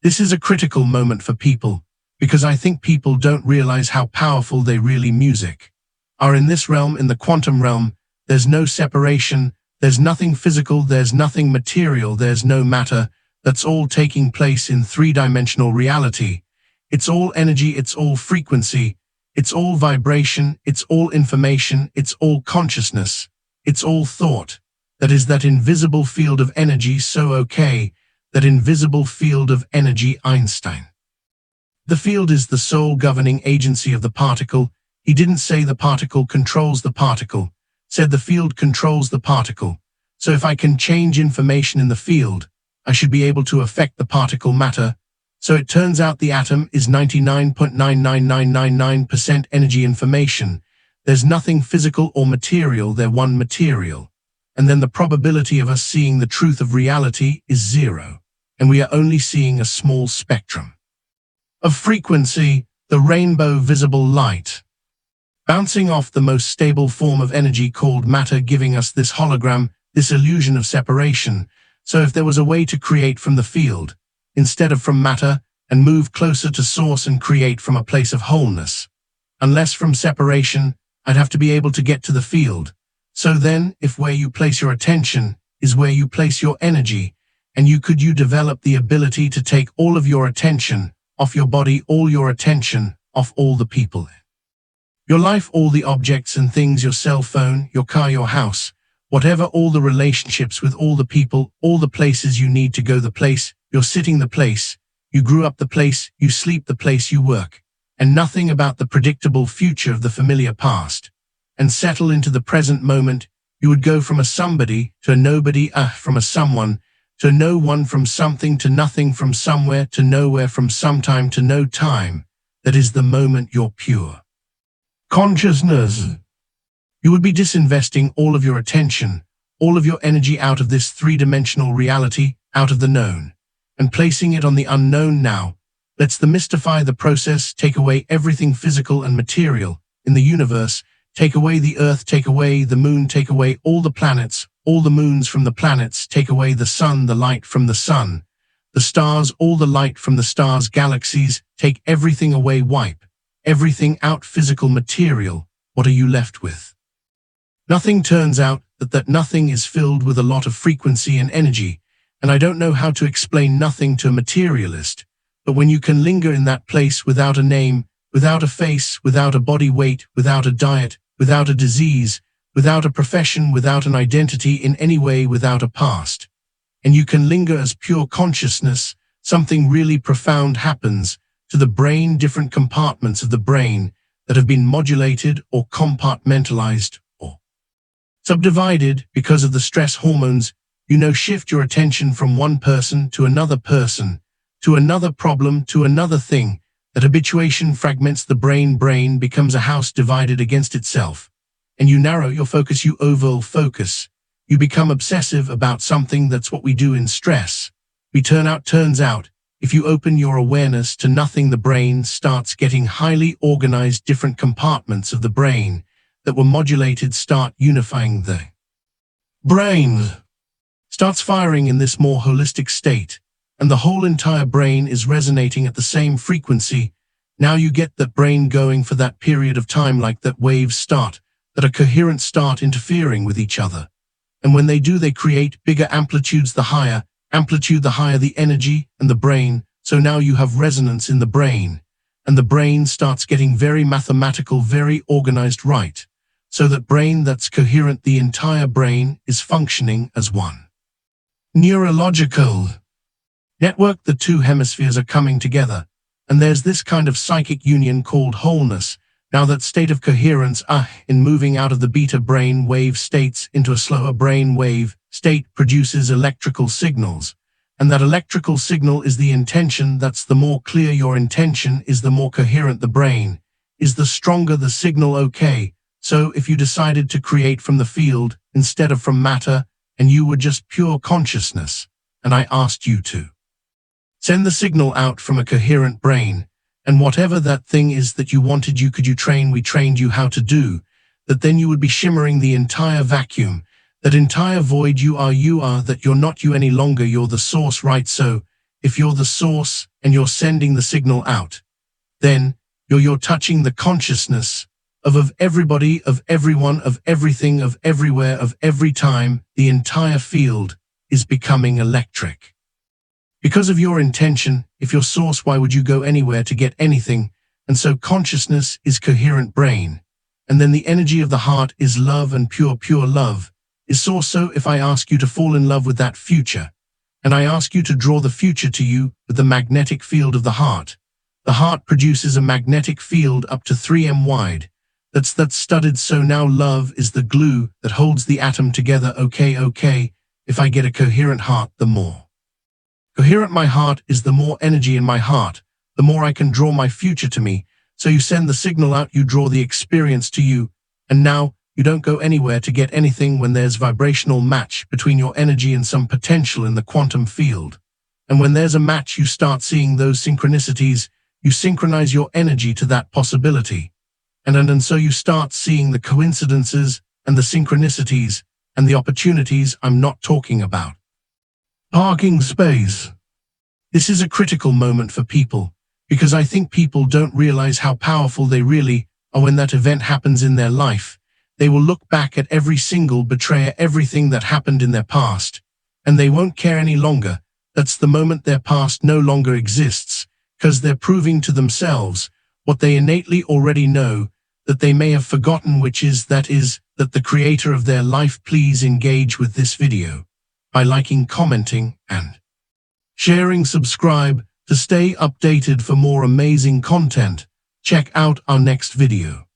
This is a critical moment for people, because I think people don't realize how powerful they really music are in this realm. In the quantum realm, there's no separation, there's nothing physical, there's nothing material, there's no matter. That's all taking place in three-dimensional reality. It's all energy, it's all frequency, it's all vibration, it's all information, it's all consciousness, it's all thought. That is that invisible field of energy. So okay, that invisible field of energy, Einstein. The field is the sole governing agency of the particle. He didn't say the particle controls the particle, said the field controls the particle. So if I can change information in the field, I should be able to affect the particle matter. So it turns out the atom is 99.99999% energy information. There's nothing physical or material, they're one material. And then the probability of us seeing the truth of reality is zero. And we are only seeing a small spectrum of frequency, the rainbow visible light, bouncing off the most stable form of energy called matter, giving us this hologram, this illusion of separation. So if there was a way to create from the field, instead of from matter, and move closer to source and create from a place of wholeness, unless from separation, I'd have to be able to get to the field. So then, if where you place your attention is where you place your energy, and you develop the ability to take all of your attention off your body, all your attention off all the people, your life, all the objects and things, your cell phone, your car, your house, whatever, all the relationships with all the people, all the places you need to go, the place you're sitting, the place you grew up, the place you sleep, the place you work, and nothing about the predictable future of the familiar past, and settle into the present moment. You would go from a somebody to a nobody, from a someone to no one, from something to nothing, from somewhere to nowhere, from sometime to no time. That is the moment you're pure consciousness. You would be disinvesting all of your attention, all of your energy out of this three-dimensional reality, out of the known, and placing it on the unknown. Now, let's demystify the process, take away everything physical and material in the universe, take away the earth, take away the moon, take away all the planets, all the moons from the planets, take away the sun, the light from the sun, the stars, all the light from the stars, galaxies, take everything away, wipe everything out, physical material. What are you left with? Nothing. Turns out that nothing is filled with a lot of frequency and energy, and I don't know how to explain nothing to a materialist, but when you can linger in that place without a name, without a face, without a body weight, without a diet, without a disease, without a profession, without an identity in any way, without a past, and you can linger as pure consciousness, something really profound happens to the brain. Different compartments of the brain that have been modulated or compartmentalized or subdivided because of the stress hormones, shift your attention from one person, to another problem, to another thing. That habituation fragments the brain. Brain becomes a house divided against itself, and you narrow your focus, you overall focus. You become obsessive about something. That's what we do in stress. Turns out, if you open your awareness to nothing, the brain starts getting highly organized. Different compartments of the brain that were modulated start unifying. The brain starts firing in this more holistic state, and the whole entire brain is resonating at the same frequency. Now you get that brain going for that period of time, like that waves start, that are coherent, start interfering with each other. And when they do, they create bigger amplitudes. The higher amplitude, the higher the energy and the brain. So now you have resonance in the brain, and the brain starts getting very mathematical, very organized, right? So that brain that's coherent, the entire brain is functioning as one neurological network. The two hemispheres are coming together, and there's this kind of psychic union called wholeness. Now that state of coherence, in moving out of the beta brain wave states into a slower brain wave state, produces electrical signals, and that electrical signal is the intention. That's the more clear your intention is, the more coherent the brain is, the stronger the signal. Okay, so if you decided to create from the field instead of from matter, and you were just pure consciousness, and I asked you to send the signal out from a coherent brain, and whatever that thing is that you wanted, we trained you how to do, that then you would be shimmering the entire vacuum, that entire void. You are, that you're not you any longer, you're the source, right? So if you're the source and you're sending the signal out, then you're touching the consciousness of everybody, of everyone, of everything, of everywhere, of every time. The entire field is becoming electric. Because of your intention, if you're source, why would you go anywhere to get anything? And so consciousness is coherent brain. And then the energy of the heart is love, and pure love is source. So if I ask you to fall in love with that future, and I ask you to draw the future to you with the magnetic field of the heart produces a magnetic field up to 3 m wide. That's studded. So now love is the glue that holds the atom together. Okay. If I get a coherent heart, the more coherent my heart is, the more energy in my heart, the more I can draw my future to me. So you send the signal out, you draw the experience to you, and now you don't go anywhere to get anything when there's vibrational match between your energy and some potential in the quantum field. And when there's a match, you start seeing those synchronicities, you synchronize your energy to that possibility. And so you start seeing the coincidences and the synchronicities and the opportunities. I'm not talking about parking space. This is a critical moment for people, because I think people don't realize how powerful they really are when that event happens in their life. They will look back at every single betrayer, everything that happened in their past, and they won't care any longer. That's the moment their past no longer exists, because they're proving to themselves what they innately already know, that they may have forgotten, which is that the creator of their life. Please engage with this video by liking, commenting, and sharing. Subscribe to stay updated for more amazing content. Check out our next video.